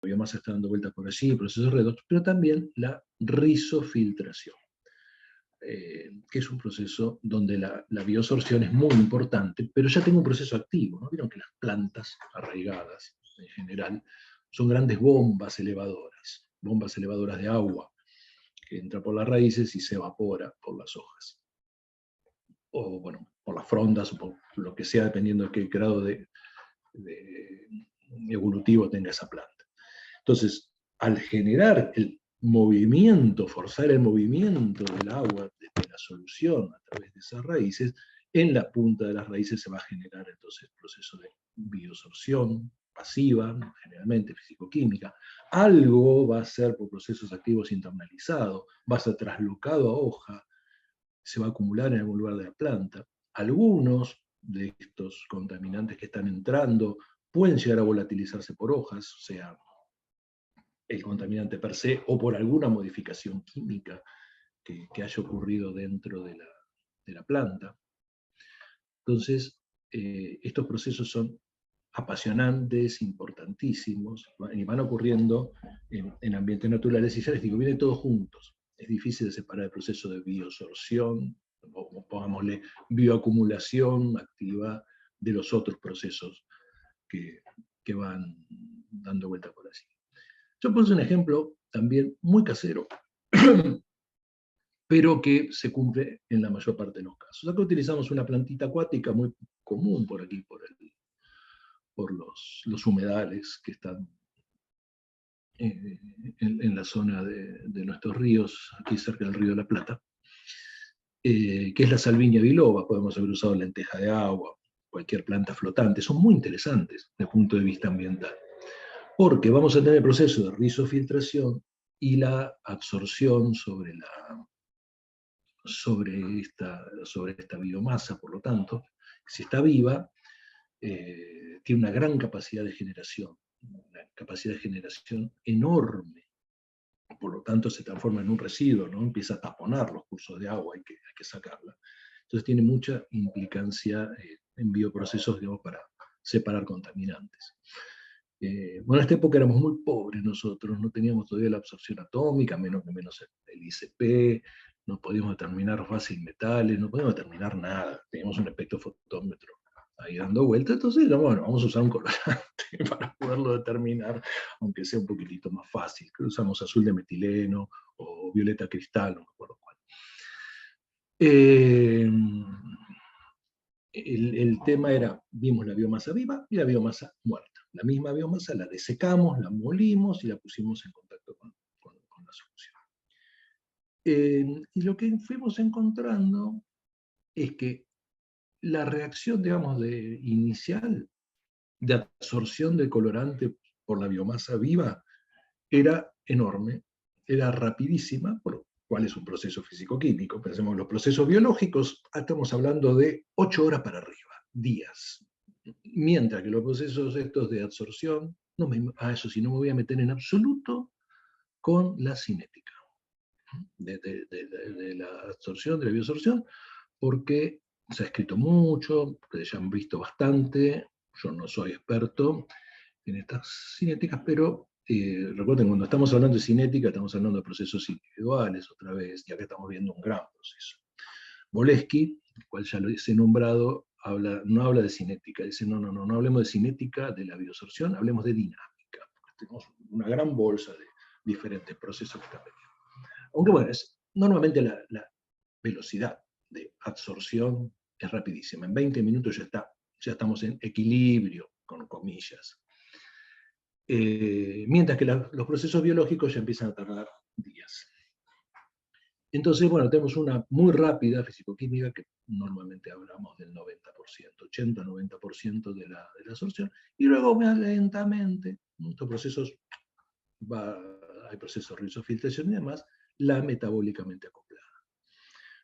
biomasa está dando vueltas por allí, procesos redox, pero también la rizofiltración, que es un proceso donde la biosorción es muy importante, pero ya tengo un proceso activo, ¿no? Vieron que las plantas arraigadas, en general, son grandes bombas elevadoras de agua, que entra por las raíces y se evapora por las hojas. O, bueno, por las frondas, o por lo que sea, dependiendo de qué grado de evolutivo tenga esa planta. Entonces, al generar el movimiento, forzar el movimiento del agua desde la solución a través de esas raíces, en la punta de las raíces se va a generar entonces el proceso de biosorción pasiva, generalmente físico-química. Algo va a ser por procesos activos internalizados, va a ser traslocado a hoja, se va a acumular en algún lugar de la planta. Algunos de estos contaminantes que están entrando pueden llegar a volatilizarse por hojas, o sea, el contaminante per se o por alguna modificación química que haya ocurrido dentro de la planta. Entonces, estos procesos son apasionantes, importantísimos, y van ocurriendo en ambientes naturales, y ya les digo, vienen todos juntos. Es difícil de separar el proceso de biosorción, o pongámosle bioacumulación activa, de los otros procesos que van dando vuelta por allí. Yo puse un ejemplo también muy casero, pero que se cumple en la mayor parte de los casos. Acá utilizamos una plantita acuática muy común por aquí, por los humedales que están en la zona de nuestros ríos, aquí cerca del río de la Plata, que es la Salvinia biloba. Podemos haber usado lenteja de agua, cualquier planta flotante. Son muy interesantes desde el punto de vista ambiental, porque vamos a tener el proceso de rizofiltración y la absorción sobre esta biomasa. Por lo tanto, si está viva, tiene una gran capacidad de generación, enorme. Por lo tanto, se transforma en un residuo, ¿no? Empieza a taponar los cursos de agua, hay que sacarla. Entonces tiene mucha implicancia en bioprocesos, digamos, para separar contaminantes. Bueno, en esta época éramos muy pobres nosotros, no teníamos todavía la absorción atómica, menos el ICP, no podíamos determinar fácil metales, no podíamos determinar nada, teníamos un espectrofotómetro ahí dando vueltas. Entonces, bueno, vamos a usar un colorante para poderlo determinar, aunque sea un poquitito más fácil. Usamos azul de metileno o violeta cristal, no me acuerdo cuál. El tema era, vimos la biomasa viva y la biomasa muerta. La misma biomasa la desecamos, la molimos y la pusimos en contacto con la solución. Y lo que fuimos encontrando es que la reacción, digamos, inicial de absorción del colorante por la biomasa viva era enorme, era rapidísima, por lo cual es un proceso físico-químico. Pensemos, los procesos biológicos, estamos hablando de 8 horas para arriba, días. Mientras que los procesos estos de absorción, eso sí, no me voy a meter en absoluto con la cinética de la absorción, de la bioabsorción, porque se ha escrito mucho, ustedes ya han visto bastante. Yo no soy experto en estas cinéticas, pero recuerden, cuando estamos hablando de cinética, estamos hablando de procesos individuales, otra vez, y acá estamos viendo un gran proceso. Bolesky, el cual ya lo he nombrado, no habla de cinética, dice, no hablemos de cinética de la bioabsorción, hablemos de dinámica, porque tenemos una gran bolsa de diferentes procesos que están vendiendo. Aunque bueno, normalmente la velocidad de absorción es rapidísima. En 20 minutos ya estamos en equilibrio, con comillas. Mientras que los procesos biológicos ya empiezan a tardar días. Entonces, bueno, tenemos una muy rápida fisicoquímica, que normalmente hablamos del 90%, 80-90% de la absorción, y luego más lentamente, estos procesos, hay procesos de rizofiltración y demás, la metabólicamente acoplada.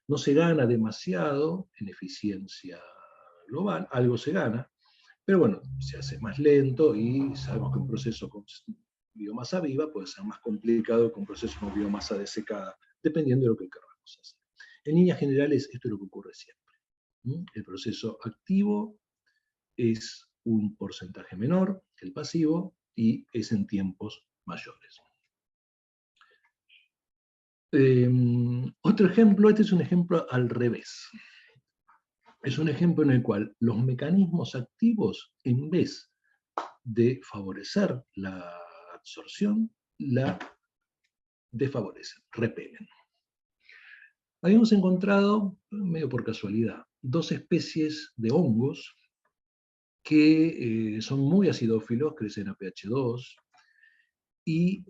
No se gana demasiado en eficiencia global, algo se gana, pero bueno, se hace más lento, y sabemos que un proceso con biomasa viva puede ser más complicado que un proceso con biomasa desecada, dependiendo de lo que queramos hacer. En líneas generales, esto es lo que ocurre siempre. El proceso activo es un porcentaje menor que el pasivo, y es en tiempos mayores. Otro ejemplo, este es un ejemplo al revés. Es un ejemplo en el cual los mecanismos activos, en vez de favorecer la absorción, la desfavorecen, repelen. Habíamos encontrado, medio por casualidad, dos especies de hongos que son muy acidófilos, crecen a pH 2 y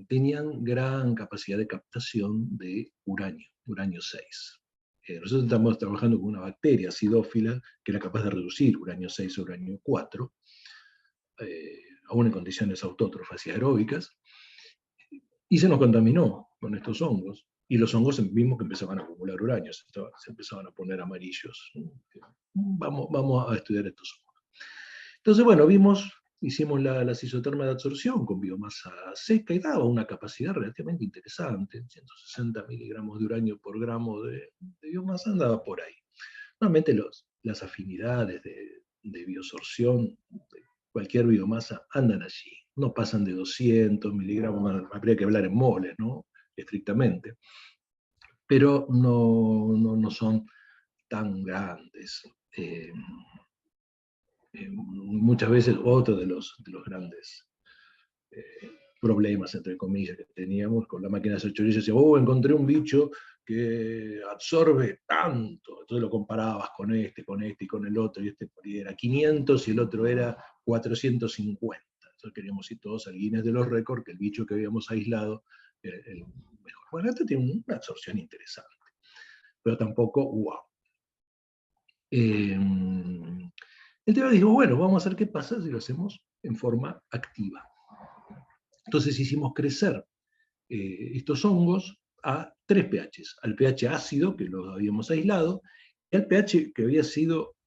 tenían gran capacidad de captación de uranio 6. Nosotros estamos trabajando con una bacteria acidófila que era capaz de reducir uranio 6 a uranio 4, aún en condiciones autótrofas y aeróbicas, y se nos contaminó con estos hongos. Y los hongos mismos que empezaban a acumular uranio, se empezaban a poner amarillos. Vamos a estudiar estos hongos. Entonces, bueno, hicimos la isoterma de absorción con biomasa seca y daba una capacidad relativamente interesante, 160 miligramos de uranio por gramo de biomasa, andaba por ahí. Normalmente las afinidades de biosorción de cualquier biomasa andan allí, no pasan de 200 miligramos, habría que hablar en moles, ¿no? Estrictamente, pero no son tan grandes. Muchas veces otro de los grandes problemas, entre comillas, que teníamos con la máquina de hacer chorizo, decía, encontré un bicho que absorbe tanto, entonces lo comparabas con este y con el otro, y este era 500 y el otro era 450. Entonces queríamos ir todos al Guinness de los récords, que el bicho que habíamos aislado era el mejor. Bueno, este tiene una absorción interesante, pero tampoco wow. El tema dijo, bueno, vamos a ver qué pasa si lo hacemos en forma activa. Entonces hicimos crecer estos hongos a 3 pHs, al pH ácido, que lo habíamos aislado, y al pH que había sido,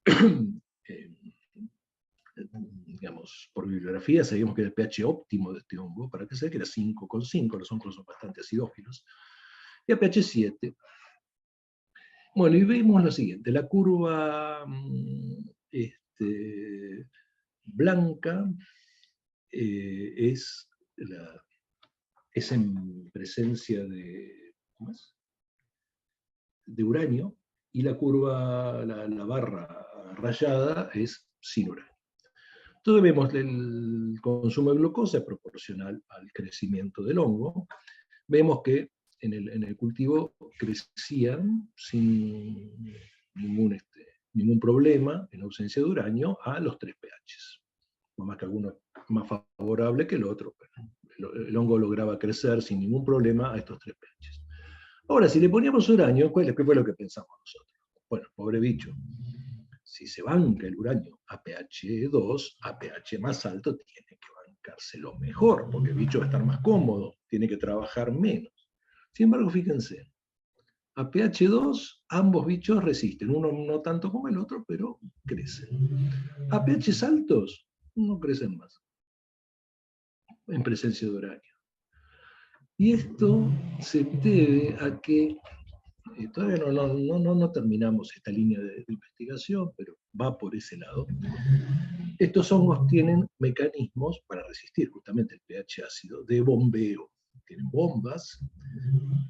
digamos, por bibliografía, sabíamos que era el pH óptimo de este hongo, para que sea que era 5,5, los hongos son bastante acidófilos, y a pH 7. Bueno, y vemos lo siguiente, la curva blanca es en presencia de uranio, y la curva, la barra rayada, es sin uranio. Entonces vemos el consumo de glucosa es proporcional al crecimiento del hongo. Vemos que en el cultivo crecían sin ningún problema, en ausencia de uranio, a los 3 pHs. Más que alguno más favorable que el otro. El hongo lograba crecer sin ningún problema a estos 3 pHs. Ahora, si le poníamos uranio, ¿qué fue lo que pensamos nosotros? Bueno, pobre bicho, si se banca el uranio a pH 2, a pH más alto tiene que bancárselo mejor, porque el bicho va a estar más cómodo, tiene que trabajar menos. Sin embargo, fíjense, a pH 2 ambos bichos resisten, uno no tanto como el otro, pero crecen. A pH altos no crecen más, en presencia de uranio. Y esto se debe a que todavía no terminamos esta línea de investigación, pero va por ese lado. Estos hongos tienen mecanismos para resistir justamente el pH ácido de bombeo. Tienen bombas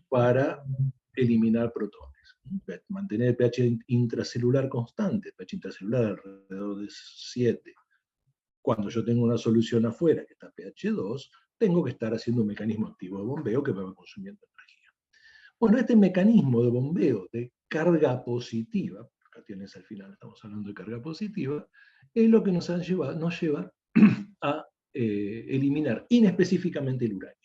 para eliminar protones. Mantener el pH intracelular constante, el pH intracelular alrededor de 7. Cuando yo tengo una solución afuera que está a pH 2, tengo que estar haciendo un mecanismo activo de bombeo que me va consumiendo energía. Bueno, este mecanismo de bombeo de carga positiva, cationes al final estamos hablando de carga positiva, es lo que nos lleva a eliminar inespecíficamente el uranio.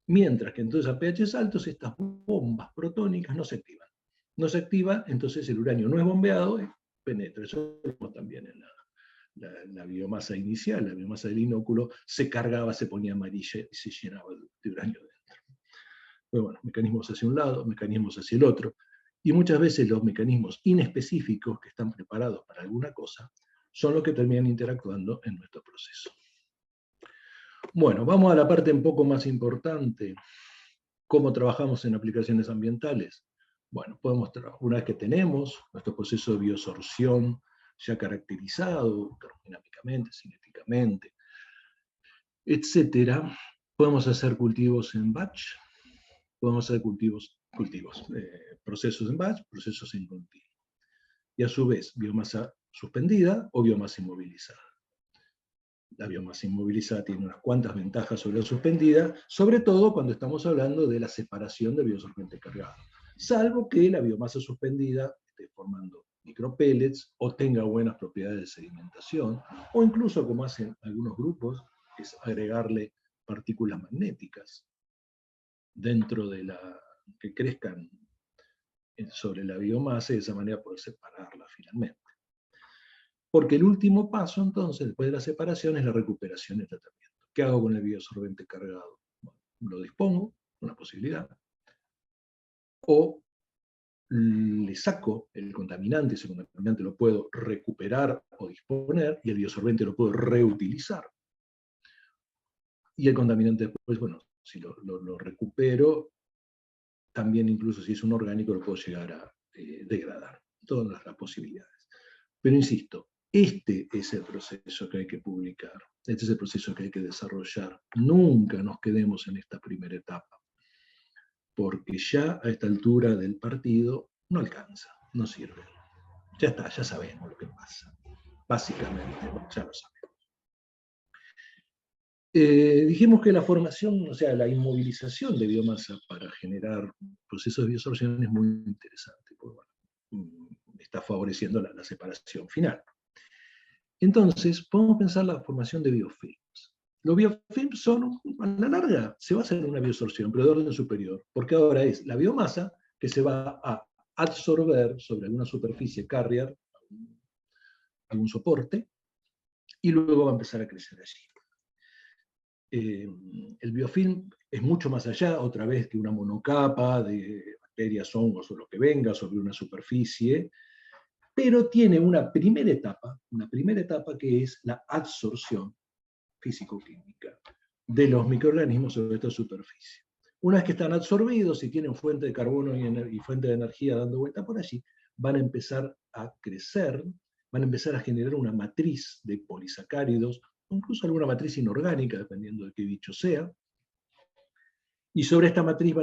Mientras que entonces a pH altos estas bombas protónicas no se activan. No se activa, entonces el uranio no es bombeado, penetra. Eso lo vemos también en la biomasa inicial, la biomasa del inóculo, se cargaba, se ponía amarilla y se llenaba de uranio dentro. Pero bueno, mecanismos hacia un lado, mecanismos hacia el otro, y muchas veces los mecanismos inespecíficos que están preparados para alguna cosa son los que terminan interactuando en nuestro proceso. Bueno, vamos a la parte un poco más importante. ¿Cómo trabajamos en aplicaciones ambientales? Bueno, una vez que tenemos nuestro proceso de biosorción ya caracterizado termodinámicamente, cinéticamente, etcétera. Podemos hacer cultivos en batch, podemos hacer procesos en batch, procesos en continuo. Y a su vez, biomasa suspendida o biomasa inmovilizada. La biomasa inmovilizada tiene unas cuantas ventajas sobre la suspendida, sobre todo cuando estamos hablando de la separación de biosolvente cargado. Salvo que la biomasa suspendida esté formando micropellets o tenga buenas propiedades de sedimentación, o incluso, como hacen algunos grupos, es agregarle partículas magnéticas dentro de la que crezcan sobre la biomasa y de esa manera poder separarla finalmente. Porque el último paso, entonces, después de la separación, es la recuperación y tratamiento. ¿Qué hago con el bioabsorbente cargado? Bueno, lo dispongo, una posibilidad, o le saco el contaminante, ese contaminante lo puedo recuperar o disponer, y el bioabsorbente lo puedo reutilizar. Y el contaminante después, bueno, si lo recupero, también incluso si es un orgánico lo puedo llegar a degradar. Todas las posibilidades. Pero insisto, este es el proceso que hay que publicar, este es el proceso que hay que desarrollar. Nunca nos quedemos en esta primera etapa, porque ya a esta altura del partido no alcanza, no sirve. Ya está, ya sabemos lo que pasa. Básicamente, ya lo sabemos. Dijimos que la formación, o sea, la inmovilización de biomasa para generar procesos de bioabsorción es muy interesante, porque bueno, está favoreciendo la separación final. Entonces, podemos pensar la formación de biofilms. Los biofilms son, a la larga, se basan en una bioabsorción, pero de orden superior, porque ahora es la biomasa que se va a absorber sobre alguna superficie carrier, algún soporte, y luego va a empezar a crecer allí. El biofilm es mucho más allá, otra vez, que una monocapa de bacterias, hongos o lo que venga sobre una superficie, pero tiene una primera etapa que es la absorción físico-química de los microorganismos sobre esta superficie. Una vez que están absorbidos y tienen fuente de carbono y fuente de energía dando vuelta por allí, van a empezar a crecer, van a empezar a generar una matriz de polisacáridos, o incluso alguna matriz inorgánica, dependiendo de qué bicho sea, y sobre esta matriz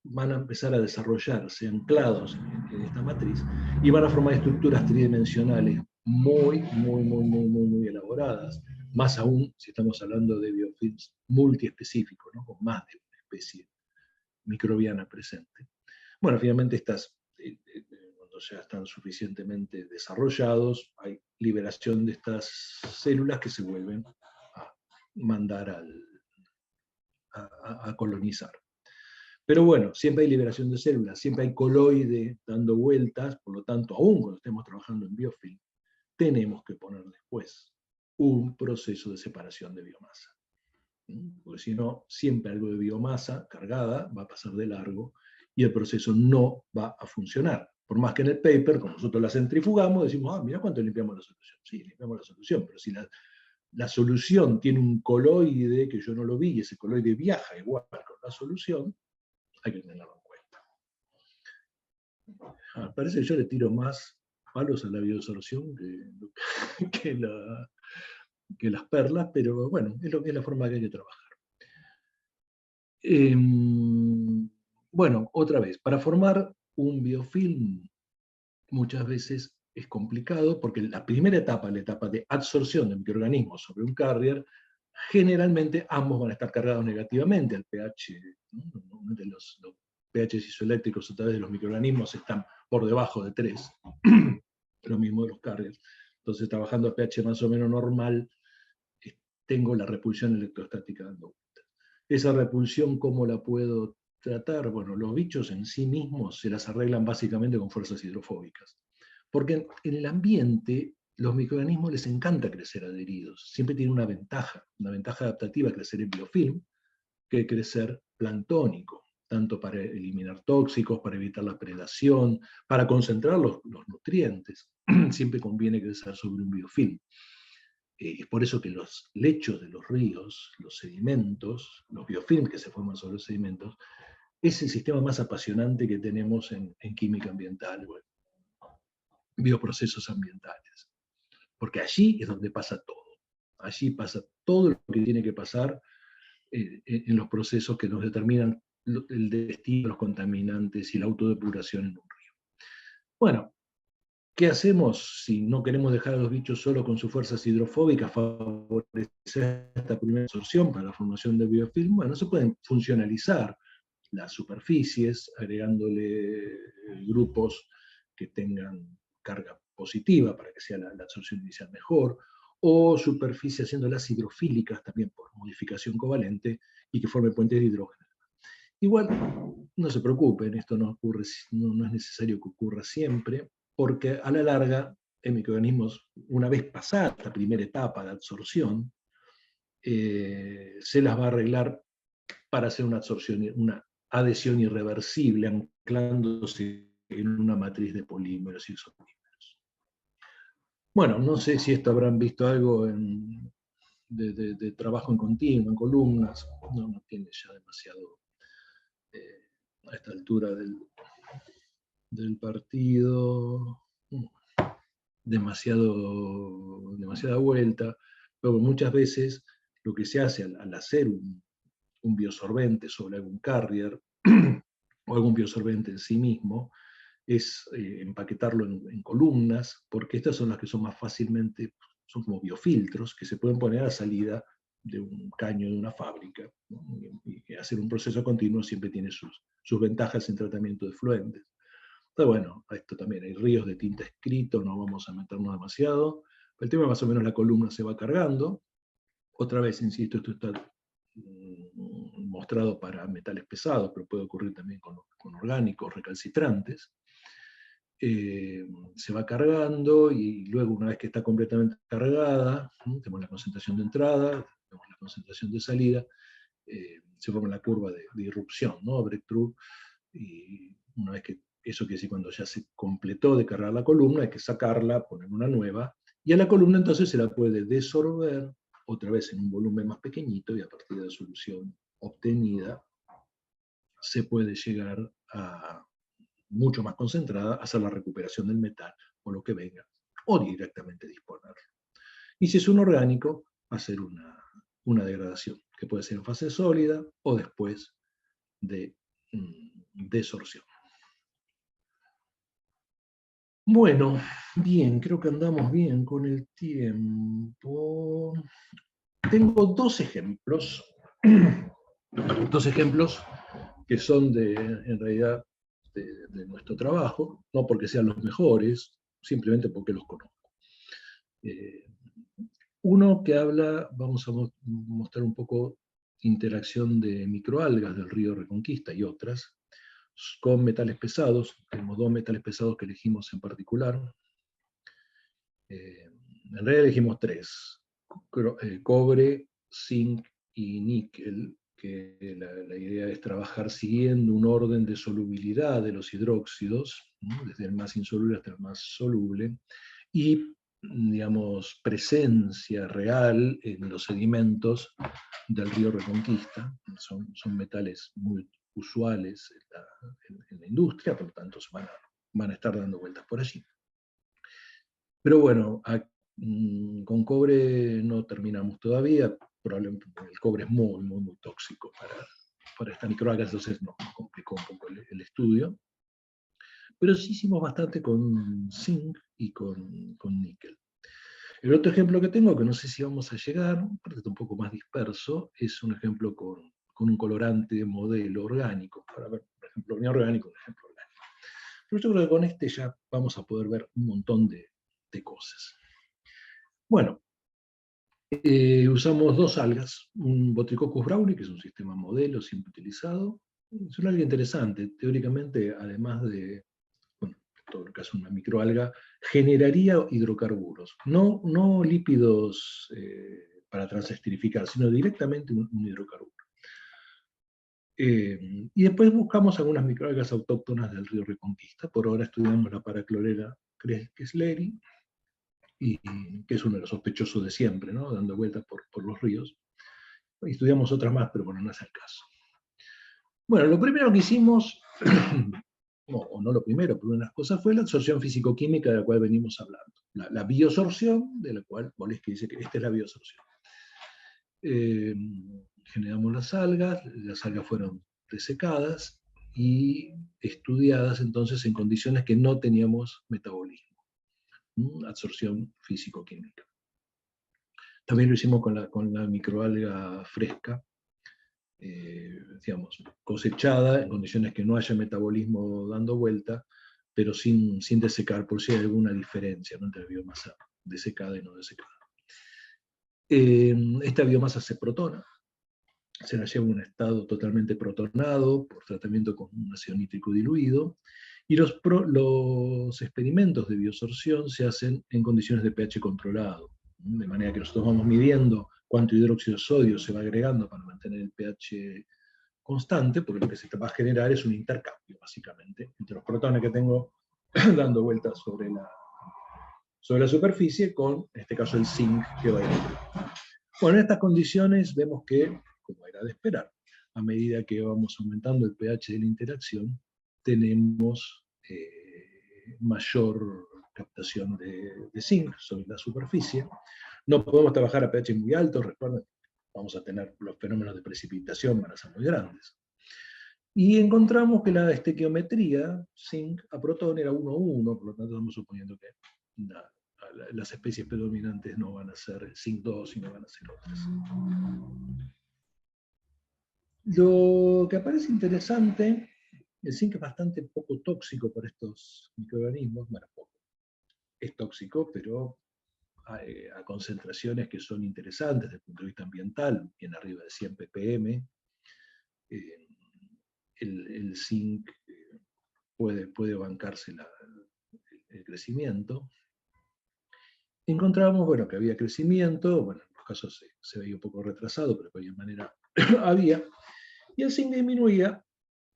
van a empezar a desarrollarse anclados en esta matriz y van a formar estructuras tridimensionales muy elaboradas, más aún si estamos hablando de biofilms multiespecíficos, ¿no? Con más de una especie microbiana presente. Bueno, finalmente cuando ya están suficientemente desarrollados, hay liberación de estas células que se vuelven a mandar a colonizar. Pero bueno, siempre hay liberación de células, siempre hay coloide dando vueltas, por lo tanto, aún cuando estemos trabajando en biofilm, tenemos que poner después un proceso de separación de biomasa. Porque si no, siempre algo de biomasa cargada va a pasar de largo y el proceso no va a funcionar. Por más que en el paper, como nosotros la centrifugamos, decimos, mira cuánto limpiamos la solución. Sí, limpiamos la solución, pero si la solución tiene un coloide que yo no lo vi y ese coloide viaja igual con la solución, hay que tenerlo en cuenta. Parece que yo le tiro más palos a la bioabsorción que las perlas, pero bueno, es la forma que hay que trabajar. Bueno, otra vez, para formar un biofilm muchas veces es complicado porque la primera etapa, la etapa de absorción de microorganismos sobre un carrier, generalmente ambos van a estar cargados negativamente al pH, ¿no? Normalmente los pH isoeléctricos a través de los microorganismos están por debajo de 3, lo mismo de los carriers. Entonces, trabajando a pH más o menos normal, tengo la repulsión electrostática dando vueltas. Esa repulsión, ¿cómo la puedo tratar? Bueno, los bichos en sí mismos se las arreglan básicamente con fuerzas hidrofóbicas. Porque en el ambiente, los microorganismos les encanta crecer adheridos. Siempre tiene una ventaja adaptativa crecer en biofilm que crecer planctónico, tanto para eliminar tóxicos, para evitar la predación, para concentrar los nutrientes. Siempre conviene crecer sobre un biofilm. Es por eso que los lechos de los ríos, los sedimentos, los biofilms que se forman sobre los sedimentos, es el sistema más apasionante que tenemos en química ambiental, bueno, bioprocesos ambientales. Porque allí es donde pasa todo. Allí pasa todo lo que tiene que pasar en los procesos que nos determinan el destino de los contaminantes y la autodepuración en un río. Bueno, ¿qué hacemos si no queremos dejar a los bichos solo con sus fuerzas hidrofóbicas, favorecer esta primera absorción para la formación de biofilm? Bueno, se pueden funcionalizar las superficies, agregándole grupos que tengan carga positiva para que sea la absorción inicial mejor, o superficies haciéndolas hidrofílicas también por modificación covalente y que formen puentes de hidrógeno. Igual, no se preocupen, esto no ocurre, no es necesario que ocurra siempre, porque a la larga, en microorganismos, una vez pasada esta primera etapa de absorción, se las va a arreglar para hacer una absorción, una adhesión irreversible, anclándose en una matriz de polímeros y isopolímeros. Bueno, no sé si esto habrán visto algo de trabajo en continuo, en columnas, no tiene ya demasiado, a esta altura del partido, demasiada vuelta, pero muchas veces lo que se hace al hacer un biosorbente sobre algún carrier o algún biosorbente en sí mismo es empaquetarlo en columnas, porque estas son las que son más fácilmente, son como biofiltros que se pueden poner a salida de un caño de una fábrica, ¿no? Y hacer un proceso continuo siempre tiene sus ventajas en tratamiento de fluentes. Pero bueno, esto también hay ríos de tinta escrito, no vamos a meternos demasiado. El tema más o menos la columna se va cargando. Otra vez, insisto, esto está mostrado para metales pesados, pero puede ocurrir también con orgánicos recalcitrantes. Se va cargando y luego una vez que está completamente cargada, tenemos la concentración de entrada, tenemos la concentración de salida, se forma la curva de irrupción, ¿no? Breakthrough, y una vez que eso quiere decir cuando ya se completó de cargar la columna, hay que sacarla, poner una nueva, y a la columna entonces se la puede desorber otra vez en un volumen más pequeñito y a partir de la solución obtenida se puede llegar a mucho más concentrada, hacer la recuperación del metal o lo que venga, o directamente disponerlo. Y si es un orgánico, hacer una degradación, que puede ser en fase sólida o después de desorción. Bueno, bien, creo que andamos bien con el tiempo. Tengo dos ejemplos que son en realidad, de nuestro trabajo, no porque sean los mejores, simplemente porque los conozco. Uno que habla, vamos a mostrar un poco interacción de microalgas del río Reconquista y otras, con metales pesados. Tenemos dos metales pesados que elegimos en particular. En realidad elegimos tres: cobre, zinc y níquel, que la idea es trabajar siguiendo un orden de solubilidad de los hidróxidos, ¿no? Desde el más insoluble hasta el más soluble, y, digamos, presencia real en los sedimentos del río Reconquista. Son metales muy usuales en la industria, por lo tanto van a estar dando vueltas por allí. Pero bueno, con cobre no terminamos todavía, probablemente el cobre es muy tóxico para esta microalga, entonces nos complicó un poco el estudio. Pero sí hicimos bastante con zinc y con níquel. El otro ejemplo que tengo, que no sé si vamos a llegar, porque está un poco más disperso, es un ejemplo con un colorante modelo orgánico, para ver, por ejemplo, inorgánico, un ejemplo orgánico. Pero yo creo que con este ya vamos a poder ver un montón de cosas. Bueno, usamos dos algas, un Botricoccus browni, que es un sistema modelo siempre utilizado. Es una alga interesante, teóricamente, además de, bueno, en todo caso una microalga, generaría hidrocarburos, no lípidos para transesterificar, sino directamente un hidrocarburo. Y después buscamos algunas microalgas autóctonas del río Reconquista. Por ahora estudiamos la Paraclorella kessleri, y que es uno de los sospechosos de siempre, ¿no? Dando vueltas por los ríos. Y estudiamos otras más, pero bueno, no es el caso. Bueno, lo primero que hicimos o no lo primero, pero una de las cosas fue la absorción físico-química de la cual venimos hablando. La biosorción, de la cual Bolesky dice que esta es la biosorción. Generamos las algas fueron desecadas y estudiadas entonces en condiciones que no teníamos metabolismo, absorción físico-química. También lo hicimos con la microalga fresca, digamos, cosechada en condiciones que no haya metabolismo dando vuelta, pero sin desecar, por si hay alguna diferencia, ¿no?, entre la biomasa desecada y no desecada. Esta biomasa se protona, se la lleva a un estado totalmente protonado por tratamiento con un ácido nítrico diluido, y los experimentos de biosorción se hacen en condiciones de pH controlado, de manera que nosotros vamos midiendo cuánto hidróxido de sodio se va agregando para mantener el pH constante, porque lo que se va a generar es un intercambio, básicamente, entre los protones que tengo dando vueltas sobre la superficie con, en este caso, el zinc que va a ir a. Bueno, en estas condiciones vemos que, como era de esperar, a medida que vamos aumentando el pH de la interacción, tenemos mayor captación de zinc sobre la superficie. No podemos trabajar a pH muy altos, recuerden, vamos a tener los fenómenos de precipitación, van a ser muy grandes. Y encontramos que la estequiometría zinc a protón era 1,1, por lo tanto estamos suponiendo que las especies predominantes no van a ser zinc 2, sino van a ser otras. Lo que aparece interesante, el zinc es bastante poco tóxico para estos microorganismos, bueno, poco. Es tóxico, pero a concentraciones que son interesantes desde el punto de vista ambiental, bien arriba de 100 ppm. El zinc puede bancarse el crecimiento. Encontramos, bueno, que había crecimiento, bueno, en los casos se veía un poco retrasado, pero de cualquier manera había, y el zinc disminuía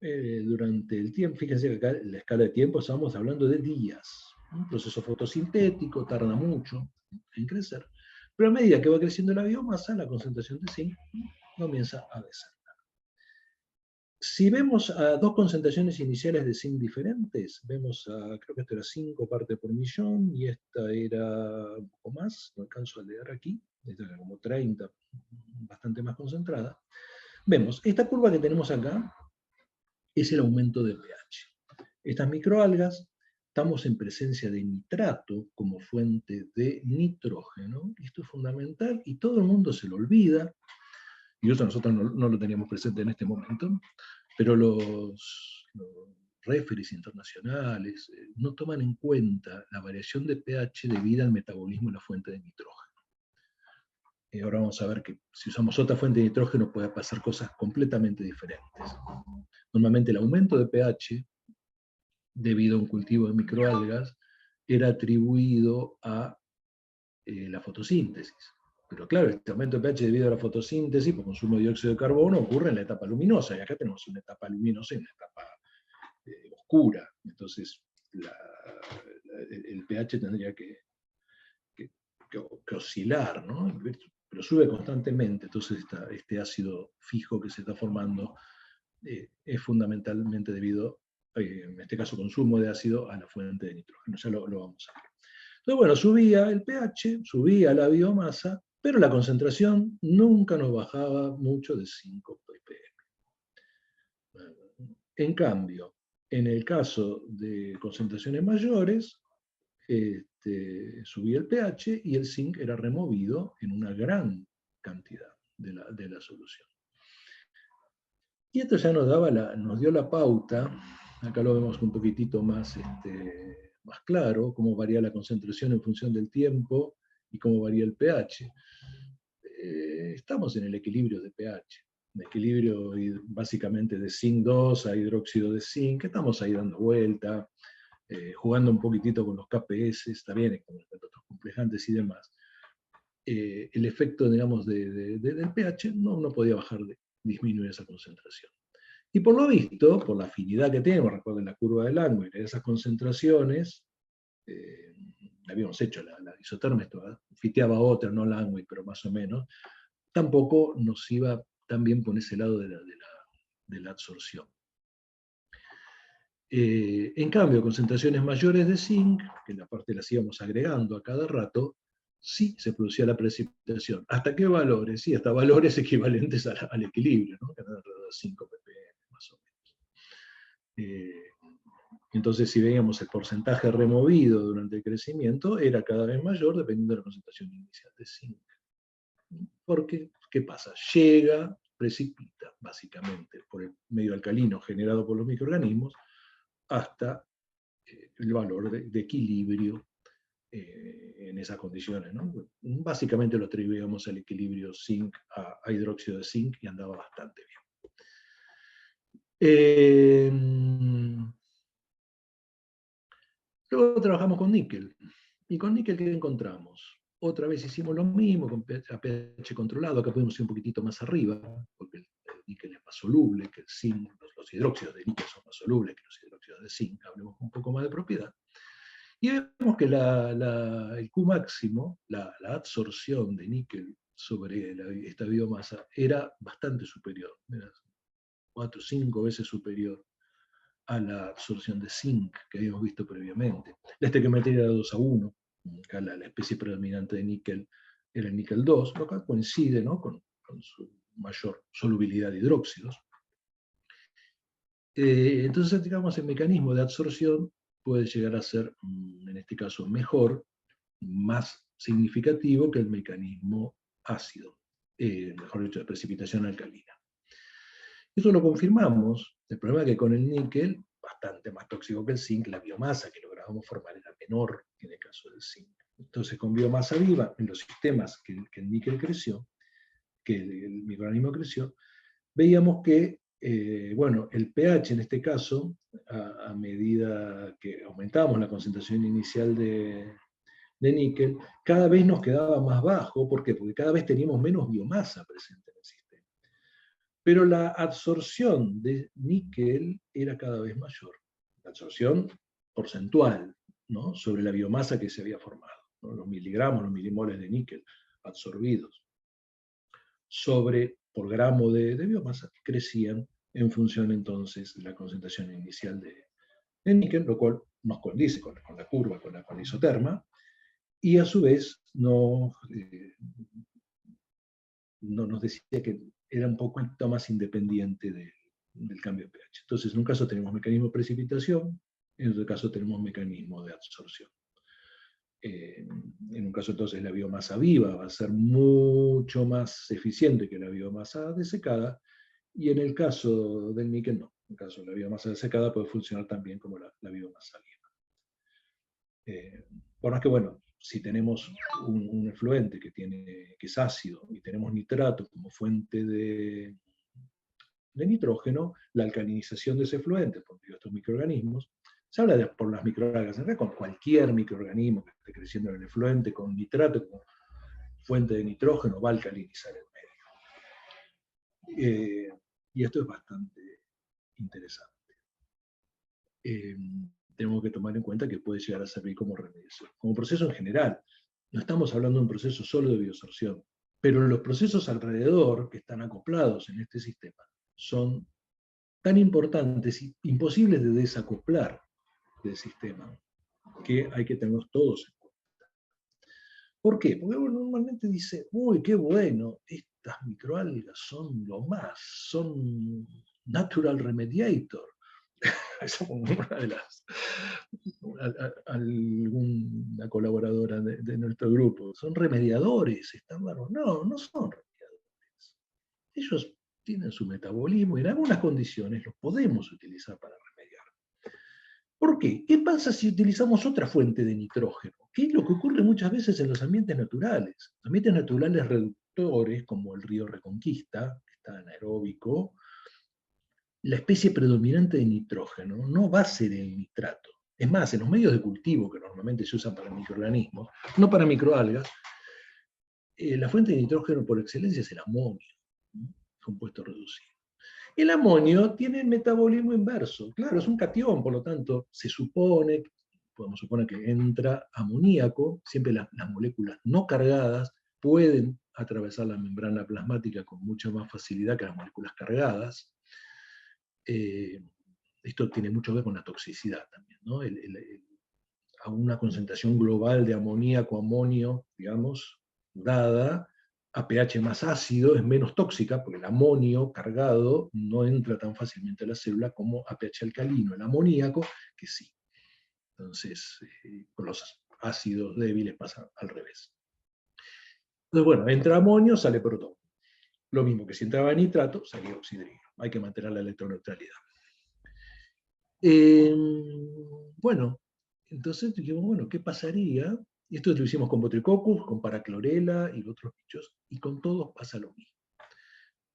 durante el tiempo. Fíjense que acá en la escala de tiempo estamos hablando de días. Un proceso fotosintético tarda mucho en crecer, pero a medida que va creciendo la biomasa, la concentración de zinc comienza a descender. Si vemos a dos concentraciones iniciales de zinc diferentes, vemos creo que esto era 5 partes por millón, y esta era un poco más, no alcanzo a leer aquí, esta era como 30, bastante más concentrada. Vemos, esta curva que tenemos acá es el aumento de pH. Estas microalgas, estamos en presencia de nitrato como fuente de nitrógeno, esto es fundamental, y todo el mundo se lo olvida, y eso nosotros no lo teníamos presente en este momento, pero los referees internacionales no toman en cuenta la variación de pH debida al metabolismo de la fuente de nitrógeno. Ahora vamos a ver que si usamos otra fuente de nitrógeno puede pasar cosas completamente diferentes. Normalmente el aumento de pH, debido a un cultivo de microalgas, era atribuido a la fotosíntesis. Pero claro, este aumento de pH debido a la fotosíntesis por consumo de dióxido de carbono ocurre en la etapa luminosa, y acá tenemos una etapa luminosa y una etapa oscura. Entonces, el pH tendría que oscilar, ¿no? Pero sube constantemente. Entonces, este ácido fijo que se está formando es fundamentalmente debido, en este caso, consumo de ácido a la fuente de nitrógeno. Ya lo vamos a ver. Entonces, bueno, subía el pH, subía la biomasa, pero la concentración nunca nos bajaba mucho de 5 ppm. En cambio, en el caso de concentraciones mayores, subía el pH y el zinc era removido en una gran cantidad de la solución. Y esto ya nos dio la pauta, acá lo vemos un poquitito más claro, cómo varía la concentración en función del tiempo y cómo varía el pH. Estamos en el equilibrio de pH, un equilibrio básicamente de zinc 2 a hidróxido de zinc, estamos ahí dando vuelta, jugando un poquitito con los KPS, está bien, con los métodos complejantes y demás. El efecto, digamos, del pH no podía disminuir esa concentración. Y por lo visto, por la afinidad que tenemos, recuerden la curva de Langmuir, esas concentraciones, habíamos hecho la isotermia, fiteaba otra, no Langmuir, pero más o menos, tampoco nos iba tan bien por ese lado de la absorción. En cambio, concentraciones mayores de zinc, que en la parte las íbamos agregando a cada rato, sí se producía la precipitación. ¿Hasta qué valores? Sí, hasta valores equivalentes al equilibrio, ¿no? Que eran alrededor de 5 ppm más o menos. Entonces, si veíamos el porcentaje removido durante el crecimiento, era cada vez mayor dependiendo de la concentración inicial de zinc. Porque, ¿qué pasa? Llega, precipita, básicamente, por el medio alcalino generado por los microorganismos, hasta el valor de equilibrio en esas condiciones, ¿no? Básicamente lo atribuíamos al equilibrio zinc a hidróxido de zinc y andaba bastante bien. Luego trabajamos con níquel. ¿Y con níquel qué encontramos? Otra vez hicimos lo mismo, con pH controlado. Acá podemos ir un poquitito más arriba, porque el níquel es más soluble que el zinc. Los hidróxidos de níquel son más solubles que los hidróxidos de zinc. Hablemos un poco más de propiedad. Y vemos que el Q máximo, la absorción de níquel sobre esta biomasa, era bastante superior. Era 4 o 5 veces superior a la absorción de zinc que habíamos visto previamente. La estequiometría era 2:1, acá la especie predominante de níquel era el níquel 2, lo cual coincide, ¿no? con su mayor solubilidad de hidróxidos. Entonces, digamos, el mecanismo de absorción puede llegar a ser, en este caso, mejor, más significativo que el mecanismo ácido, mejor dicho, de precipitación alcalina. Eso lo confirmamos. El problema es que con el níquel, bastante más tóxico que el zinc, la biomasa que lográbamos formar era menor que en el caso del zinc. Entonces, con biomasa viva, en los sistemas que el níquel creció, que el microorganismo creció, veíamos que, bueno, el pH en este caso, a medida que aumentábamos la concentración inicial de níquel, cada vez nos quedaba más bajo. ¿Por qué? Porque cada vez teníamos menos biomasa presente en el sistema. Pero la absorción de níquel era cada vez mayor. La absorción porcentual, ¿no? Sobre la biomasa que se había formado, ¿no? Los miligramos, los milimoles de níquel absorbidos por gramo de biomasa crecían en función entonces de la concentración inicial de níquel, lo cual nos condice con la curva, con la isoterma, y a su vez nos decía que era un poquito más independiente del cambio de pH. Entonces, en un caso tenemos mecanismo de precipitación, en otro caso tenemos mecanismo de absorción. En un caso, entonces, la biomasa viva va a ser mucho más eficiente que la biomasa desecada, y en el caso del níquel, no. En el caso de la biomasa desecada puede funcionar también como la biomasa viva. Por más que, bueno, si tenemos un efluente que es ácido y tenemos nitrato como fuente de nitrógeno, la alcalinización de ese efluente por estos microorganismos, se habla por las microalgas, en realidad con cualquier microorganismo que esté creciendo en el efluente con nitrato como fuente de nitrógeno va a alcalinizar el medio. Y esto es bastante interesante. Tenemos que tomar en cuenta que puede llegar a servir como remedio. Como proceso en general, no estamos hablando de un proceso solo de bioabsorción, pero los procesos alrededor que están acoplados en este sistema son tan importantes y imposibles de desacoplar del sistema, que hay que tenerlos todos en cuenta. ¿Por qué? Porque uno normalmente dice, uy, qué bueno, estas microalgas son lo más, son natural remediator. Esa fue una de las, alguna colaboradora de nuestro grupo. Son remediadores, están bárbaros. No, no son remediadores. Ellos tienen su metabolismo y en algunas condiciones los podemos utilizar para remediar. ¿Por qué? ¿Qué pasa si utilizamos otra fuente de nitrógeno? ¿Qué es lo que ocurre muchas veces en los ambientes naturales? Los ambientes naturales reductores, como el río Reconquista, que está anaeróbico, la especie predominante de nitrógeno no va a ser el nitrato. Es más, en los medios de cultivo que normalmente se usan para microorganismos, no para microalgas, la fuente de nitrógeno por excelencia es el amonio, ¿no? Compuesto reducido. El amonio tiene el metabolismo inverso. Claro, es un catión, por lo tanto, podemos suponer que entra amoníaco, siempre las moléculas no cargadas pueden atravesar la membrana plasmática con mucha más facilidad que las moléculas cargadas. esto tiene mucho que ver con la toxicidad también, ¿no? A una concentración global de amoníaco, amonio, digamos, dada a pH más ácido, es menos tóxica, porque el amonio cargado no entra tan fácilmente a la célula como a pH alcalino, el amoníaco, que sí. Entonces, con los ácidos débiles pasa al revés. Entonces, bueno, entra amonio, sale protón. Lo mismo que si entraba nitrato, salía oxidrino. Hay que mantener la electroneutralidad. Bueno, entonces dijimos, bueno, ¿qué pasaría? Y esto lo hicimos con Botricoccus, con Paraclorela y otros bichos, y con todos pasa lo mismo.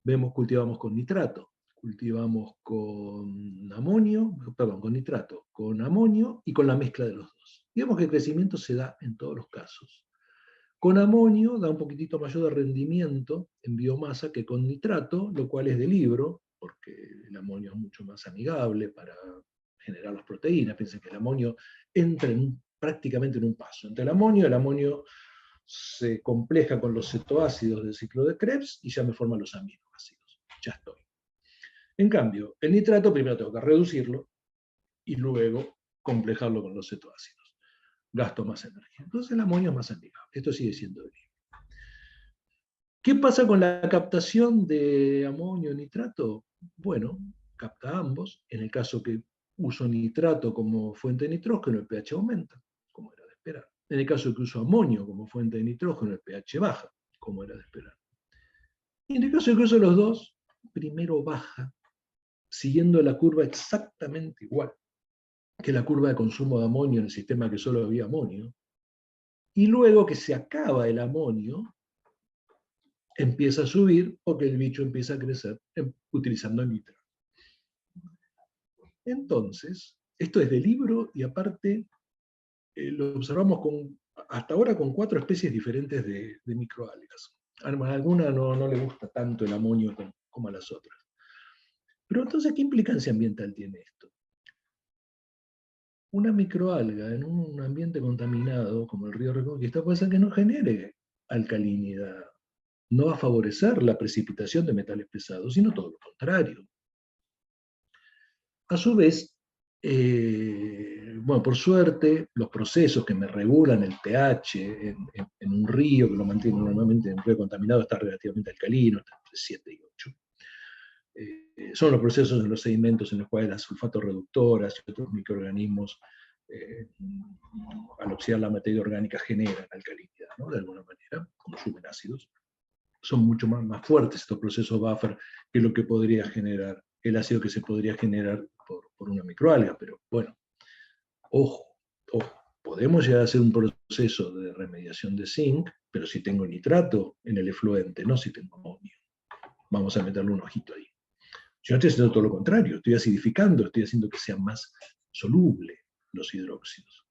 Vemos, cultivamos con nitrato, cultivamos con amonio, perdón, con nitrato, con amonio y con la mezcla de los dos. Y vemos que el crecimiento se da en todos los casos. Con amonio da un poquitito mayor de rendimiento en biomasa que con nitrato, lo cual es de libro, porque el amonio es mucho más amigable para generar las proteínas. Piensen que el amonio entra prácticamente en un paso. Entre el amonio se compleja con los cetoácidos del ciclo de Krebs y ya me forman los aminoácidos. Ya estoy. En cambio, el nitrato primero tengo que reducirlo y luego complejarlo con los cetoácidos. Gasto más energía. Entonces el amonio es más amigable. Esto sigue siendo de libro. ¿Qué pasa con la captación de amonio y nitrato? Bueno, capta ambos. En el caso que uso nitrato como fuente de nitrógeno, el pH aumenta, como era de esperar. En el caso que uso amonio como fuente de nitrógeno, el pH baja, como era de esperar. Y en el caso de que uso los dos, primero baja, siguiendo la curva exactamente igual que la curva de consumo de amonio en el sistema que solo había amonio. Y luego que se acaba el amonio, empieza a subir porque el bicho empieza a crecer utilizando el nitrato. Entonces, esto es de libro y aparte lo observamos hasta ahora con 4 especies diferentes de microalgas. A alguna no le gusta tanto el amonio como a las otras. Pero entonces, ¿qué implicancia ambiental tiene esto? Una microalga en un ambiente contaminado como el río Reconquista puede ser que no genere alcalinidad. No va a favorecer la precipitación de metales pesados, sino todo lo contrario. A su vez, bueno, por suerte, los procesos que me regulan el pH en un río, que lo mantiene normalmente en un río contaminado, está relativamente alcalino, está entre 7 y 8. Son los procesos en los sedimentos en los cuales las sulfatorreductoras y otros microorganismos, al oxidar la materia orgánica, generan alcalinidad, ¿no? De alguna manera, como suben ácidos. Son mucho más fuertes estos procesos buffer que lo que podría generar el ácido que se podría generar por una microalga. Pero bueno, ojo, podemos llegar a hacer un proceso de remediación de zinc, pero si tengo nitrato en el efluente, no si tengo amonio. Vamos a meterle un ojito ahí. Yo estoy haciendo todo lo contrario, estoy acidificando, estoy haciendo que sea más soluble los hidróxidos.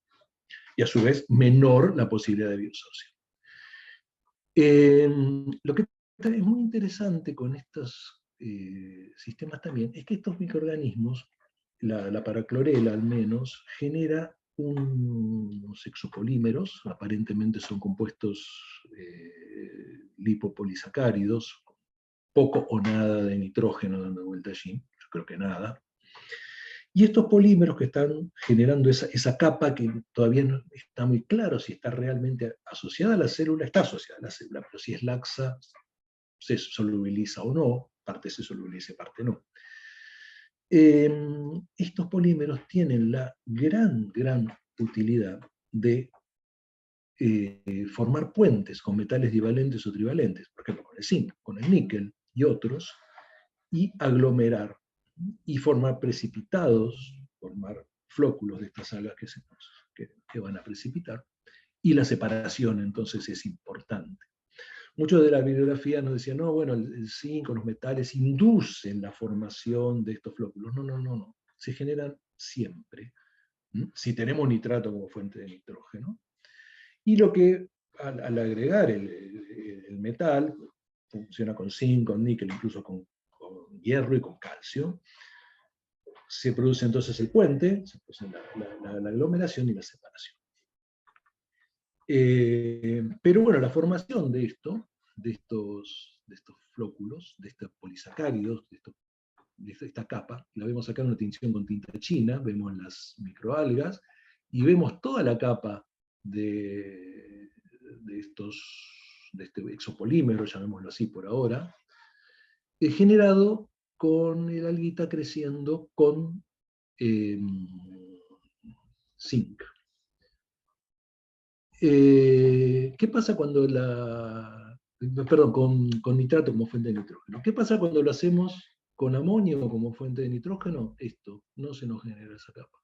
Y a su vez, menor la posibilidad de bioabsorción. Lo que es muy interesante con estos sistemas también es que estos microorganismos, la paraclorela al menos, genera unos exopolímeros, aparentemente son compuestos lipopolisacáridos, poco o nada de nitrógeno dando vuelta allí, yo creo que nada. Y estos polímeros que están generando esa capa que todavía no está muy claro si está realmente asociada a la célula, está asociada a la célula, pero si es laxa, se solubiliza o no, parte se solubiliza y parte no. Estos polímeros tienen la gran utilidad de formar puentes con metales divalentes o trivalentes, por ejemplo con el zinc, con el níquel y otros, y aglomerar y formar precipitados, formar flóculos de estas algas que van a precipitar, y la separación entonces es importante. Muchos de la bibliografía nos decían, no, bueno, el zinc o los metales inducen la formación de estos flóculos. No. Se generan siempre, si tenemos nitrato como fuente de nitrógeno. Y lo que, al agregar el metal, funciona con zinc, con níquel, incluso con hierro y con calcio, se produce entonces el puente, se produce la aglomeración y la separación. Pero bueno, la formación de estos flóculos, de estos polisacáridos, de estos esta capa, la vemos acá en una tinción con tinta china, vemos las microalgas, y vemos toda la capa de este exopolímero, llamémoslo así por ahora, generado con el alguita creciendo con zinc. ¿Qué pasa cuando con nitrato como fuente de nitrógeno? ¿Qué pasa cuando lo hacemos con amonio como fuente de nitrógeno? Esto, no se nos genera esa capa.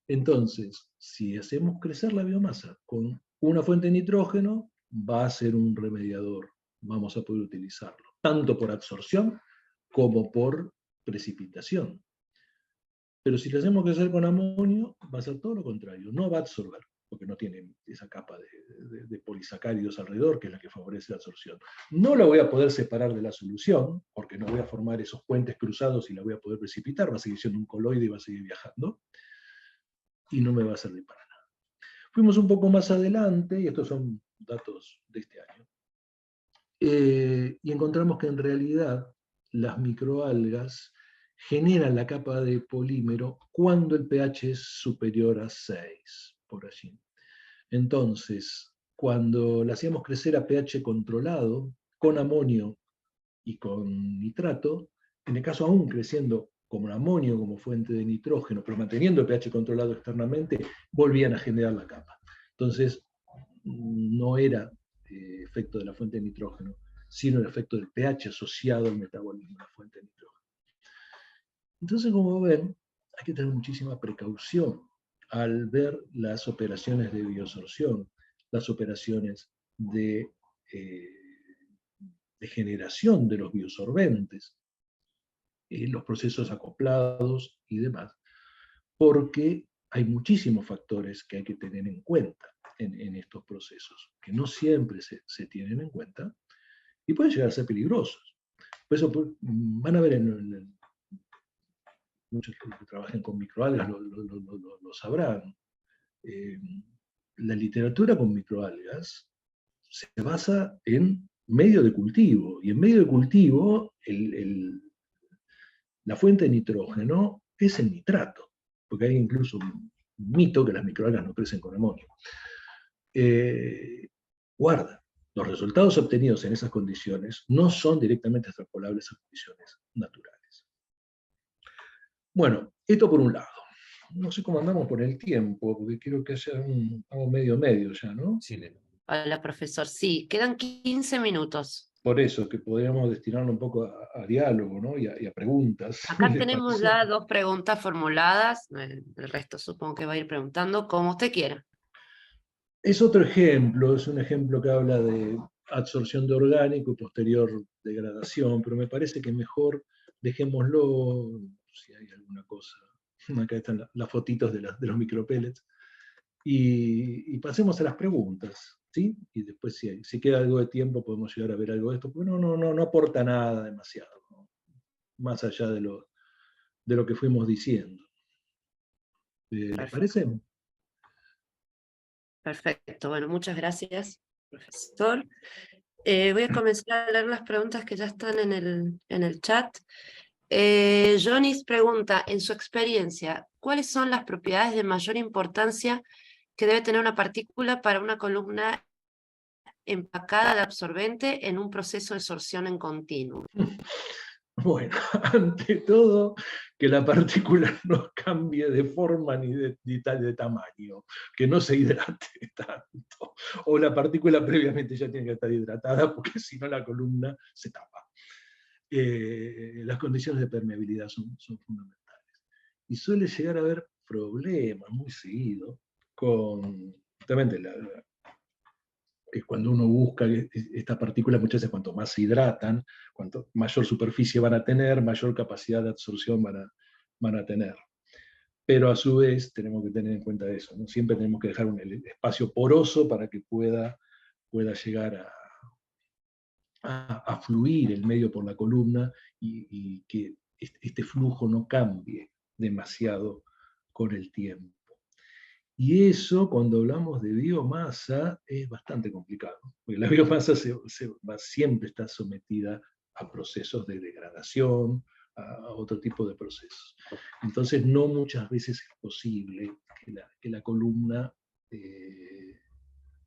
Entonces, si hacemos crecer la biomasa con una fuente de nitrógeno, va a ser un remediador. Vamos a poder utilizarlo, tanto por absorción como por precipitación. Pero si lo hacemos crecer con amonio, va a ser todo lo contrario, no va a absorber, porque no tiene esa capa de polisacáridos alrededor, que es la que favorece la absorción. No la voy a poder separar de la solución, porque no voy a formar esos puentes cruzados y la voy a poder precipitar, va a seguir siendo un coloide y va a seguir viajando, y no me va a servir para nada. Fuimos un poco más adelante, y estos son datos de este año, y encontramos que en realidad las microalgas generan la capa de polímero cuando el pH es superior a 6, por allí. Entonces, cuando la hacíamos crecer a pH controlado, con amonio y con nitrato, en el caso aún creciendo como amonio como fuente de nitrógeno, pero manteniendo el pH controlado externamente, volvían a generar la capa. Entonces, no era efecto de la fuente de nitrógeno, sino el efecto del pH asociado al metabolismo de la fuente de nitrógeno. Entonces, como ven, hay que tener muchísima precaución al ver las operaciones de bioabsorción, las operaciones de generación de los biosorbentes, los procesos acoplados y demás, porque hay muchísimos factores que hay que tener en cuenta en estos procesos, que no siempre se tienen en cuenta y pueden llegar a ser peligrosos. Por eso van a ver muchos que trabajen con microalgas lo sabrán. La literatura con microalgas se basa en medio de cultivo, y en medio de cultivo la fuente de nitrógeno es el nitrato, porque hay incluso un mito que las microalgas no crecen con amonio. Guarda, los resultados obtenidos en esas condiciones no son directamente extrapolables a condiciones naturales. Bueno, esto por un lado. No sé cómo andamos por el tiempo, porque quiero que haya algo medio ya, ¿no? Sí. Hola, profesor. Sí, quedan 15 minutos. Por eso, que podríamos destinarlo un poco a diálogo, ¿no? y a preguntas. Acá tenemos ya 2 preguntas formuladas, el resto supongo que va a ir preguntando como usted quiera. Es otro ejemplo, es un ejemplo que habla de absorción de orgánico y posterior degradación, pero me parece que mejor dejémoslo, si hay alguna cosa. Acá están las fotitos de los micropellets. Y pasemos a las preguntas, ¿sí? Y después, si queda algo de tiempo, podemos llegar a ver algo de esto, porque no aporta nada demasiado, ¿no? Más allá de lo que fuimos diciendo. ¿Les parece? Perfecto, bueno, muchas gracias, profesor. Voy a comenzar a leer las preguntas que ya están en el chat. Jonis pregunta, en su experiencia, ¿cuáles son las propiedades de mayor importancia que debe tener una partícula para una columna empacada de absorbente en un proceso de sorción en continuo? Bueno, ante todo, que la partícula no cambie de forma ni de tamaño, que no se hidrate tanto, o la partícula previamente ya tiene que estar hidratada, porque si no la columna se tapa. Las condiciones de permeabilidad son fundamentales. Y suele llegar a haber problemas muy seguido con, justamente, cuando uno busca estas partículas, muchas veces cuanto más se hidratan, cuanto mayor superficie van a tener, mayor capacidad de absorción van a tener. Pero a su vez tenemos que tener en cuenta eso, ¿no? Siempre tenemos que dejar un espacio poroso para que pueda llegar a fluir el medio por la columna y que este flujo no cambie demasiado con el tiempo. Y eso, cuando hablamos de biomasa, es bastante complicado, porque la biomasa siempre está sometida a procesos de degradación, a otro tipo de procesos. Entonces no muchas veces es posible que la columna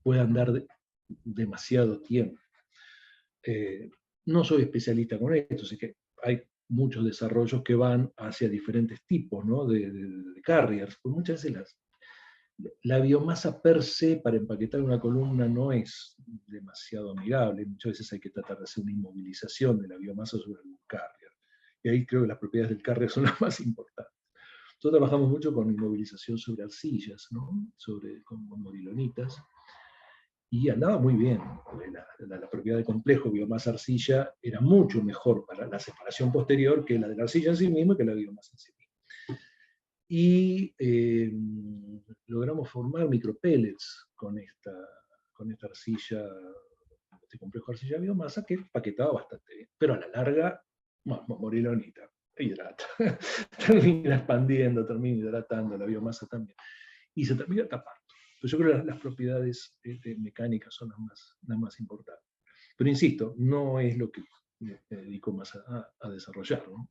pueda andar demasiado tiempo. No soy especialista con esto, así que hay muchos desarrollos que van hacia diferentes tipos, ¿no?, de carriers, pues muchas veces la biomasa per se para empaquetar una columna no es demasiado amigable, muchas veces hay que tratar de hacer una inmovilización de la biomasa sobre el carrier, y ahí creo que las propiedades del carrier son las más importantes. Nosotros trabajamos mucho con inmovilización sobre arcillas, ¿no?, con morilonitas, y andaba muy bien. La propiedad de complejo biomasa-arcilla era mucho mejor para la separación posterior que la de la arcilla en sí misma y que la biomasa en sí misma. Y logramos formar micropellets con esta arcilla, este complejo arcilla-biomasa, que paquetaba bastante bien. Pero a la larga, morilonita, hidrata. Termina expandiendo, termina hidratando la biomasa también. Y se termina tapando. Yo creo que las propiedades mecánicas son las más importantes. Pero insisto, no es lo que me dedico más a desarrollar, ¿no?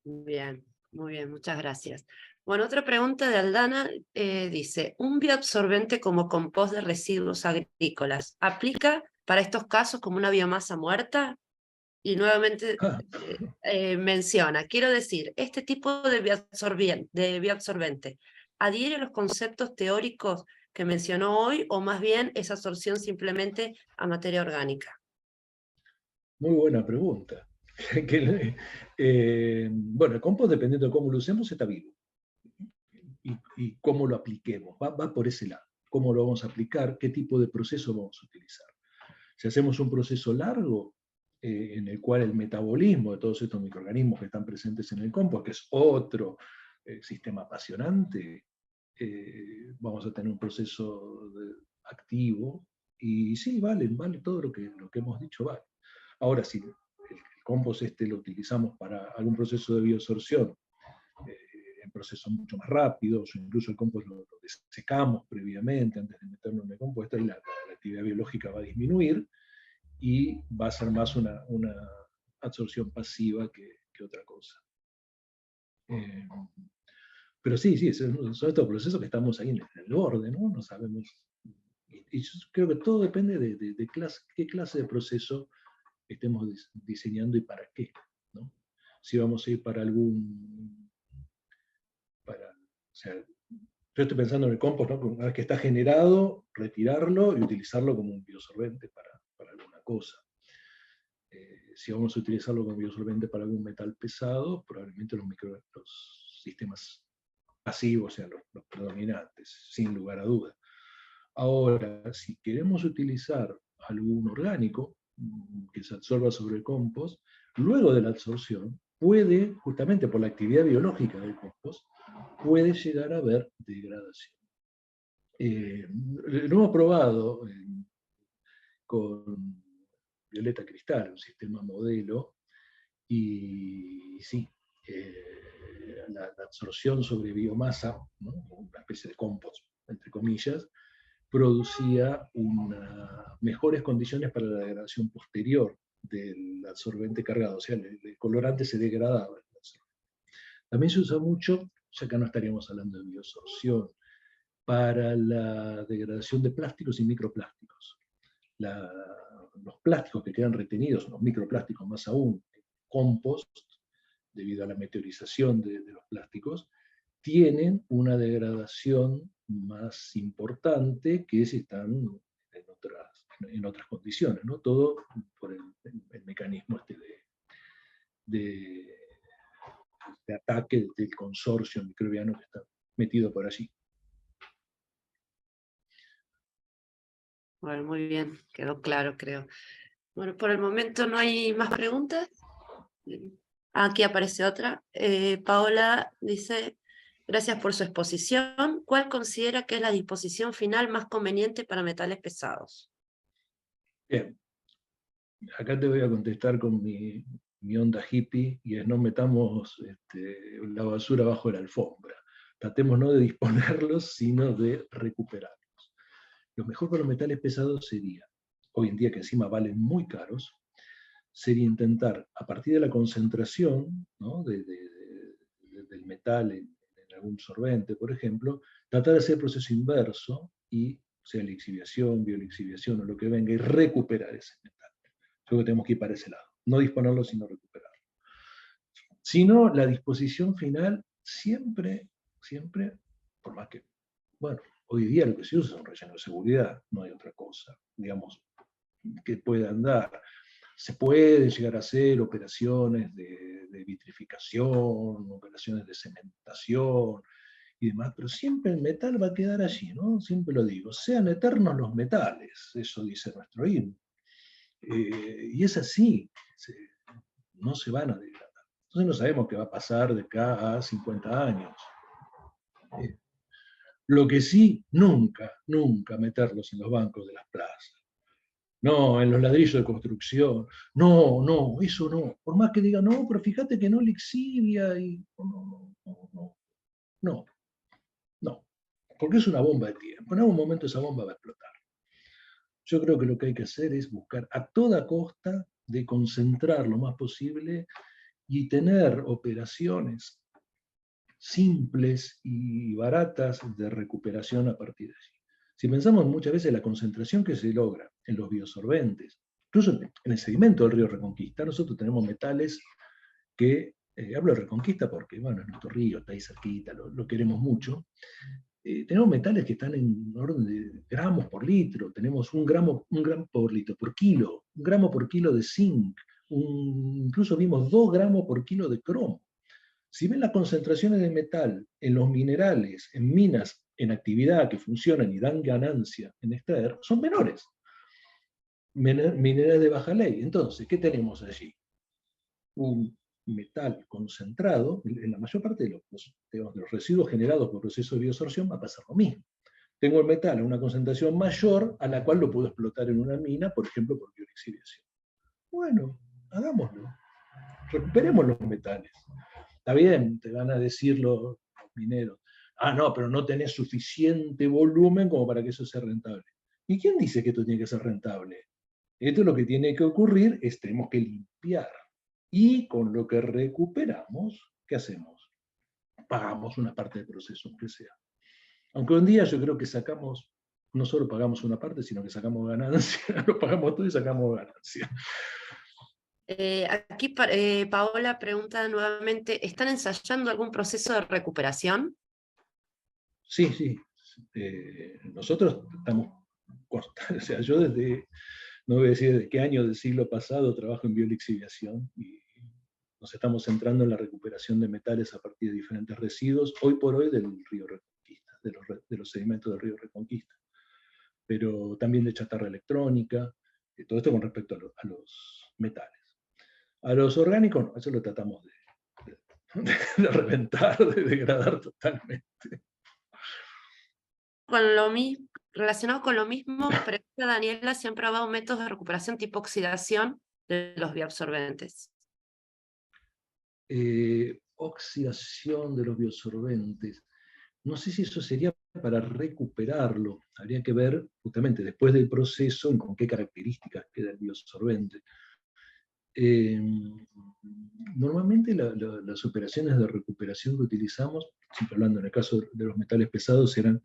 Bien, muy bien, muchas gracias. Bueno, otra pregunta de Aldana dice, ¿un bioabsorbente como compost de residuos agrícolas aplica para estos casos como una biomasa muerta? Y nuevamente menciona, quiero decir, este tipo de bioabsorbente adhiere a los conceptos teóricos que mencionó hoy o más bien es absorción simplemente a materia orgánica. Muy buena pregunta. Bueno, el compost, dependiendo de cómo lo usemos, está vivo. Y cómo lo apliquemos, va por ese lado. ¿Cómo lo vamos a aplicar? ¿Qué tipo de proceso vamos a utilizar? Si hacemos un proceso largo, en el cual el metabolismo de todos estos microorganismos que están presentes en el compost, que es otro sistema apasionante, vamos a tener un proceso activo, y sí, vale todo lo que hemos dicho, vale. Ahora, si el compost lo utilizamos para algún proceso de bioabsorción, en procesos mucho más rápidos, o incluso el compost lo desecamos previamente antes de meterlo en el compost, y la actividad biológica va a disminuir, y va a ser más una absorción pasiva que otra cosa. Pero sí, son estos procesos que estamos ahí en el borde, ¿no? No sabemos. Y yo creo que todo depende de qué clase de proceso estemos diseñando y para qué, ¿no? Si vamos a ir para o sea, yo estoy pensando en el compost, ¿no? Una vez que está generado, retirarlo y utilizarlo como un biosolvente para alguna cosa. Si vamos a utilizarlo como biosolvente para algún metal pesado, probablemente los sistemas pasivos sean los predominantes, sin lugar a duda. Ahora, si queremos utilizar algún orgánico que se absorba sobre el compost, luego de la absorción, puede, justamente por la actividad biológica del compost, puede llegar a haber degradación. Lo hemos probado con Violeta Cristal, un sistema modelo, y sí, la absorción sobre biomasa, ¿no?, una especie de compost, entre comillas, producía mejores condiciones para la degradación posterior del absorbente cargado, o sea, el colorante se degradaba. También se usa mucho, ya acá no estaríamos hablando de bioabsorción, para la degradación de plásticos y microplásticos. Los plásticos que quedan retenidos, los microplásticos más aún, en compost, debido a la meteorización de los plásticos, tienen una degradación más importante que si están en otras condiciones, ¿no? Todo por el mecanismo de ataque del consorcio microbiano que está metido por allí. Bueno, muy bien, quedó claro, creo. Bueno, por el momento no hay más preguntas. Aquí aparece otra. Paola dice, gracias por su exposición. ¿Cuál considera que es la disposición final más conveniente para metales pesados? Bien, acá te voy a contestar con mi onda hippie, y es: no metamos la basura bajo la alfombra. Tratemos no de disponerlos, sino de recuperarlos. Lo mejor para los metales pesados sería, hoy en día que encima valen muy caros, sería intentar, a partir de la concentración, ¿no?, del metal en algún solvente, por ejemplo, tratar de hacer el proceso inverso y, sea lixiviación, biolixiviación o lo que venga, y recuperar ese metal. Creo que tenemos que ir para ese lado. No disponerlo, sino recuperarlo. Sino la disposición final siempre, por más que, bueno, hoy día lo que se usa es un relleno de seguridad, no hay otra cosa, digamos, que pueda andar. Se pueden llegar a hacer operaciones de vitrificación, operaciones de cementación y demás, pero siempre el metal va a quedar allí, ¿no? Siempre lo digo, sean eternos los metales, eso dice nuestro himno. Y es así, no se van a degradar. Entonces no sabemos qué va a pasar de acá a 50 años. Lo que sí, nunca meterlos en los bancos de las plazas. No, en los ladrillos de construcción. No, eso no. Por más que digan, no, pero fíjate que no lixivia y. No. Porque es una bomba de tiempo. En algún momento esa bomba va a explotar. Yo creo que lo que hay que hacer es buscar a toda costa de concentrar lo más posible y tener operaciones simples y baratas de recuperación a partir de allí. Si pensamos muchas veces en la concentración que se logra en los biosorbentes, incluso en el sedimento del río Reconquista, nosotros tenemos metales que, hablo de Reconquista porque, bueno, es nuestro río, está ahí cerquita, lo queremos mucho. Tenemos metales que están en orden de gramos por litro, tenemos un gramo por litro, por kilo, 1 gramo por kilo de zinc, incluso vimos 2 gramos por kilo de cromo. Si ven las concentraciones de metal en los minerales, en minas en actividad que funcionan y dan ganancia en extraer, son menores. Minerales de baja ley. Entonces, ¿qué tenemos allí? Un metal concentrado, en la mayor parte de los residuos generados por proceso de bioabsorción va a pasar lo mismo. Tengo el metal en una concentración mayor a la cual lo puedo explotar en una mina, por ejemplo, por biolixiviación. Bueno, hagámoslo. Recuperemos los metales. Está bien, te van a decir los mineros, no, pero no tenés suficiente volumen como para que eso sea rentable. ¿Y quién dice que esto tiene que ser rentable? Esto lo que tiene que ocurrir es tenemos que limpiar. Y con lo que recuperamos, ¿qué hacemos? Pagamos una parte del proceso, aunque sea. Aunque un día yo creo que sacamos, no solo pagamos una parte, sino que sacamos ganancia, lo pagamos todo y sacamos ganancia. Aquí Paola pregunta nuevamente, ¿están ensayando algún proceso de recuperación? Sí. Nosotros estamos, o sea, yo no voy a decir desde qué año del siglo pasado trabajo en biolixiviación y nos estamos centrando en la recuperación de metales a partir de diferentes residuos, hoy por hoy del río Reconquista, de los sedimentos del río Reconquista, pero también de chatarra electrónica, todo esto con respecto a los metales. A los orgánicos, no, eso lo tratamos de reventar, de degradar totalmente. Relacionado con lo mismo, pregunta Daniela si han probado métodos de recuperación tipo oxidación de los bioabsorbentes. Oxidación de los bioabsorbentes. No sé si eso sería para recuperarlo. Habría que ver justamente después del proceso con qué características queda el bioabsorbente. Normalmente las operaciones de recuperación que utilizamos, siempre hablando en el caso de los metales pesados, eran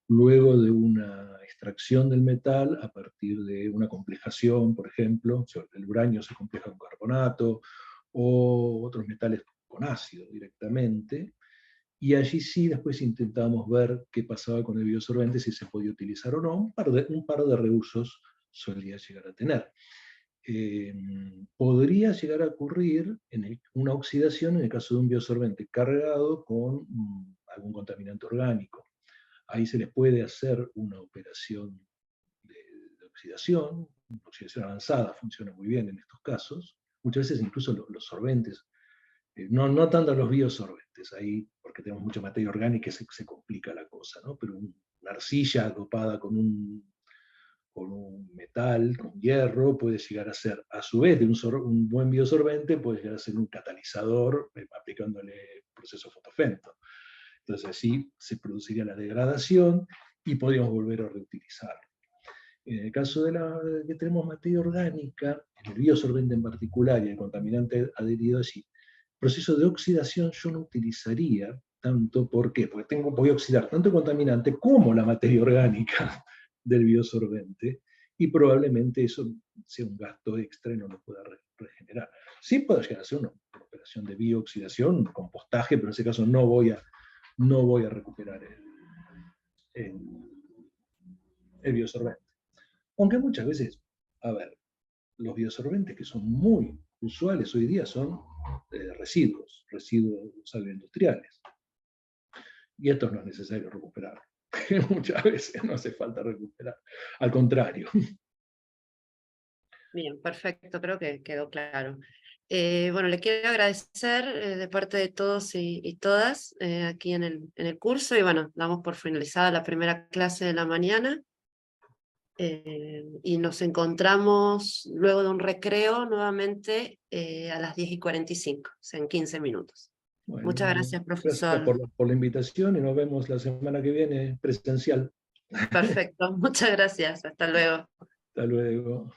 luego de una extracción del metal a partir de una complejación, por ejemplo, el uranio se compleja con carbonato, o otros metales con ácido directamente, y allí sí después intentábamos ver qué pasaba con el bioabsorbente, si se podía utilizar o no. Un par de reusos solía llegar a tener. Podría llegar a ocurrir una oxidación en el caso de un bioabsorbente cargado con algún contaminante orgánico. Ahí se les puede hacer una operación de oxidación. Una oxidación avanzada funciona muy bien en estos casos. Muchas veces incluso los sorbentes, no tanto los biosorbentes, ahí porque tenemos mucha materia orgánica se complica la cosa, ¿no? Pero una arcilla dopada con un metal, con hierro, puede llegar a ser, a su vez de un buen biosorbente, puede llegar a ser un catalizador aplicándole proceso fotofento. Entonces así se produciría la degradación y podríamos volver a reutilizarlo. En el caso de que tenemos materia orgánica, el biosorbente en particular y el contaminante adherido allí, proceso de oxidación yo no utilizaría tanto. ¿Por qué? Porque voy a oxidar tanto el contaminante como la materia orgánica del biosorbente, y probablemente eso sea un gasto extra y no lo pueda regenerar. Sí puedo llegar a hacer una operación de biooxidación, un compostaje, pero en ese caso no voy a recuperar el biosorbente. Aunque muchas veces, a ver, los biosorbentes que son muy usuales hoy día son residuos agroindustriales. Y esto no es necesario recuperar. Muchas veces no hace falta recuperar. Al contrario. Bien, perfecto, creo que quedó claro. Bueno, le quiero agradecer de parte de todos y todas aquí en el curso, y bueno, damos por finalizada la primera clase de la mañana. Y nos encontramos luego de un recreo nuevamente a las 10:45, o sea, en 15 minutos. Bueno, Muchas gracias, gracias profesor. por la invitación y nos vemos la semana que viene presencial. Perfecto, muchas gracias. Hasta luego. Hasta luego.